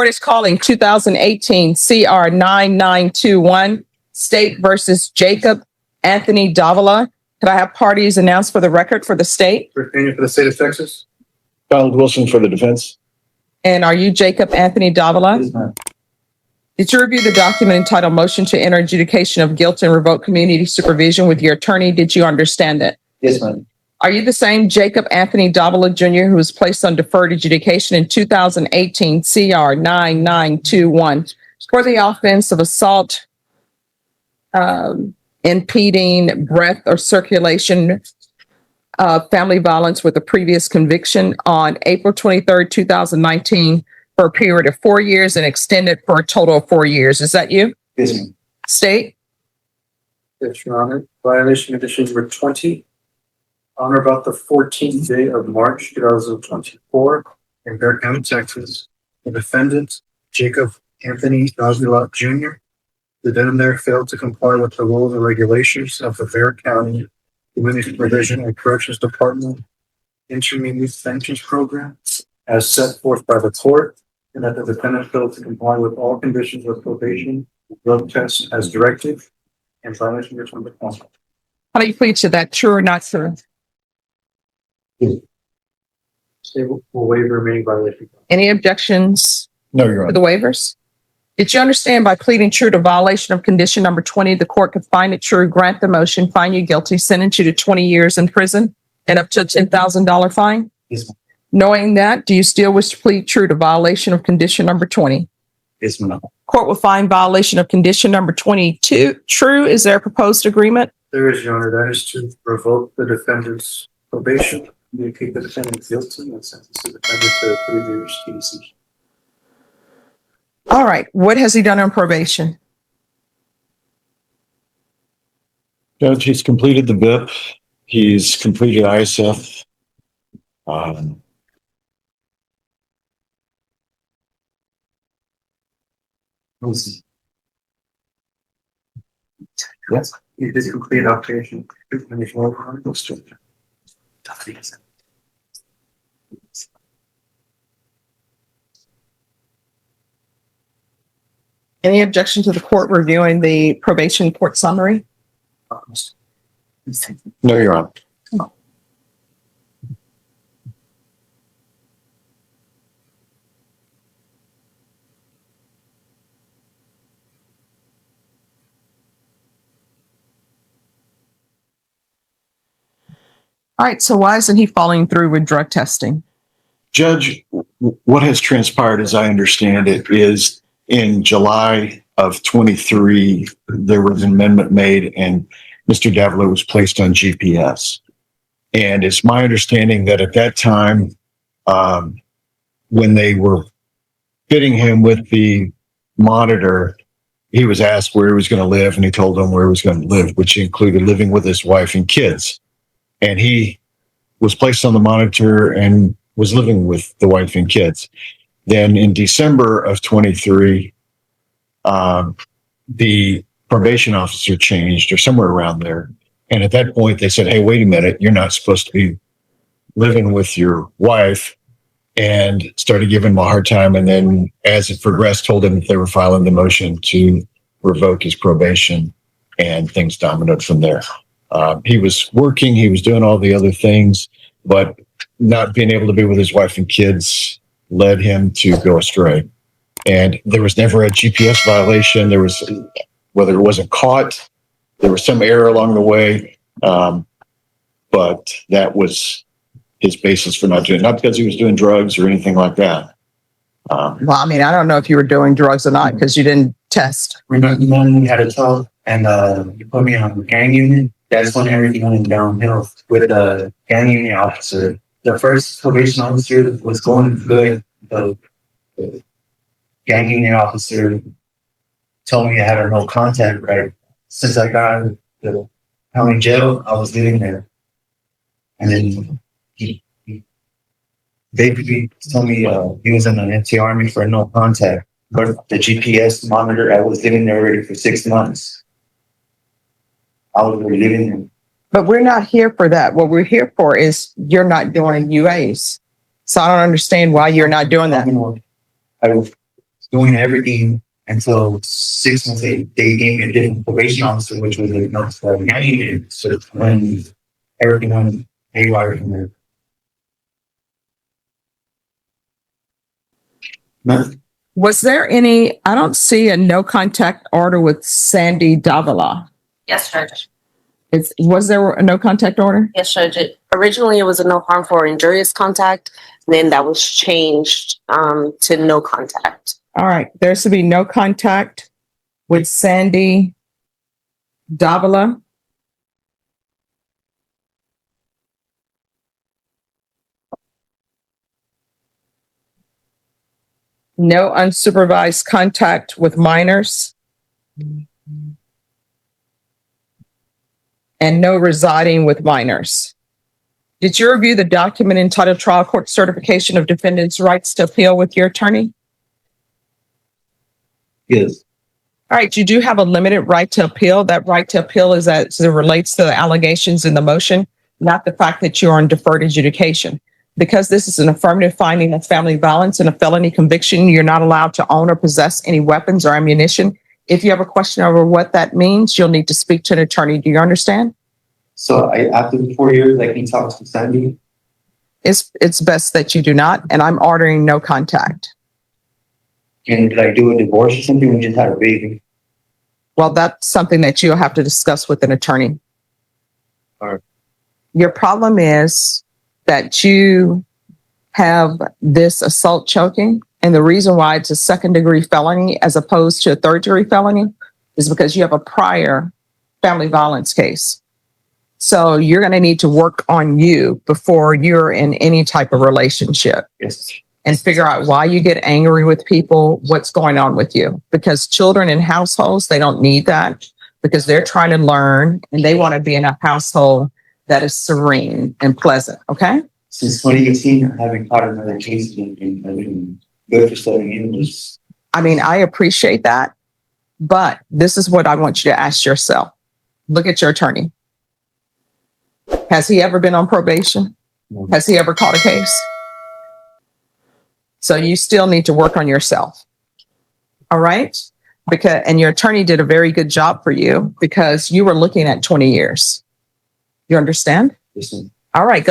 Court is calling 2018 CR 9921, State versus Jacob Anthony Davila. Could I have parties announced for the record for the state? Virginia for the state of Texas. Donald Wilson for the defense. And are you Jacob Anthony Davila? Yes, ma'am. Did you review the document entitled Motion to Enter Adjudication of Guilt and Revoke Community Supervision with your attorney? Did you understand it? Yes, ma'am. Are you the same Jacob Anthony Davila Jr. who was placed on deferred adjudication in 2018 CR 9921 for the offense of assault, impeding breath or circulation of family violence with a previous conviction on April 23rd, 2019 for a period of 4 years and extended for a total of 4 years? Is that you? Yes, ma'am. State? Yes, Your Honor. Violation condition number 20. On or about the 14th day of March 2024 in Bear County, Texas, the defendant, Jacob Anthony Davila Jr., the defendant failed to comply with the rules and regulations of the Bear County Community Supervision and Corrections Department Intermediate Sentence Program as set forth by the court, and that the defendant failed to comply with all conditions of probation, drug tests as directed, and violation of number 20. How do you plead to that? True or not true? State will waive the remaining violation. Any objections No, Your to the Honor. waivers? Did you understand by pleading true to violation of condition number 20, the court could find it true, grant the motion, find you guilty, sentence you to 20 years in prison and up to a $10,000 fine? Yes, ma'am. Knowing that, do you still wish to plead true to violation of condition number 20? Yes, ma'am. Court will find violation of condition number 22 true. Is there a proposed agreement? There is, Your Honor, that is to revoke the defendant's probation, indicate the defendant guilty, and sentence the defendant to 3 years TDC. All right. What has he done on probation? Judge, he's completed the VIP. He's completed ISF. Yes. He did complete operation. Any objection to the court reviewing the probation report summary? No, Your Honor. All right. So why isn't he following through with drug testing? Judge, what has transpired, as I understand it, is in July of 23, there was an amendment made and Mr. Davila was placed on GPS. And it's my understanding that at that time, when they were fitting him with the monitor, he was asked where he was going to live, and he told them where he was going to live, which included living with his wife and kids. And he was placed on the monitor and was living with the wife and kids. Then in December of 23, the probation officer changed, or somewhere around there. And at that point, they said, hey, wait a minute, you're not supposed to be living with your wife, and started giving him a hard time. And then as it progressed, told him that they were filing the motion to revoke his probation, and things dominoed from there. He was working, he was doing all the other things, but not being able to be with his wife and kids led him to go astray. And there was never a GPS violation. There was, whether it wasn't caught, there was some error along the way. But that was his basis for not doing, not because he was doing drugs or anything like that. Well, I mean, I don't know if you were doing drugs or not because you didn't test. Remember when we had a talk and you put me on the gang unit? That's when everything went downhill with the gang unit officer. The first probation officer was going good. The gang unit officer told me I had a no contact right. Since I got out of the county jail, I was living there. And then he basically told me he was in the NT Army for no contact. But the GPS monitor, I was living there already for 6 months. I was already living there. But we're not here for that. What we're here for is you're not doing UAs. So I don't understand why you're not doing that. doing everything until 6 months they gave me a different probation officer, which was like not county unit. So when everything went haywire from there. Was there any, I don't see a no contact order with Sandy Davila. Yes, Judge. Was there a no contact order? Yes, Judge. Originally, it was a no harmful or injurious contact. Then that was changed to no contact. All right, there's to be no contact with Sandy Davila. No unsupervised contact with minors. And no residing with minors. Did you review the document entitled Trial Court Certification of Defendant's Rights to Appeal with your attorney? Yes. All right, you do have a limited right to appeal. That right to appeal is as it relates to the allegations in the motion, not the fact that you're on deferred adjudication. Because this is an affirmative finding of family violence and a felony conviction, you're not allowed to own or possess any weapons or ammunition. If you have a question over what that means, you'll need to speak to an attorney. Do you understand? So after the 4 years, I can talk to Sandy. It's best that you do not, and I'm ordering no contact. And did I do a divorce or something? We just had a baby. Well, that's something that you'll have to discuss with an attorney. All right. Your problem is that you have this assault choking, and the reason why it's a second-degree felony as opposed to a third-degree felony is because you have a prior family violence case. So you're going to need to work on you before you're in any type of relationship. Yes. And figure out why you get angry with people, what's going on with you. Because children in households, they don't need that because they're trying to learn and they want to be in a household that is serene and pleasant. Okay? Since 2018, I haven't caught another case and I've been good for 7 years. I mean, I appreciate that, but this is what I want you to ask yourself. Look at your attorney. Has he ever been on probation? Has he ever caught a case? So you still need to work on yourself. All right? And your attorney did a very good job for you because you were looking at 20 years. You understand? Yes, All right, good.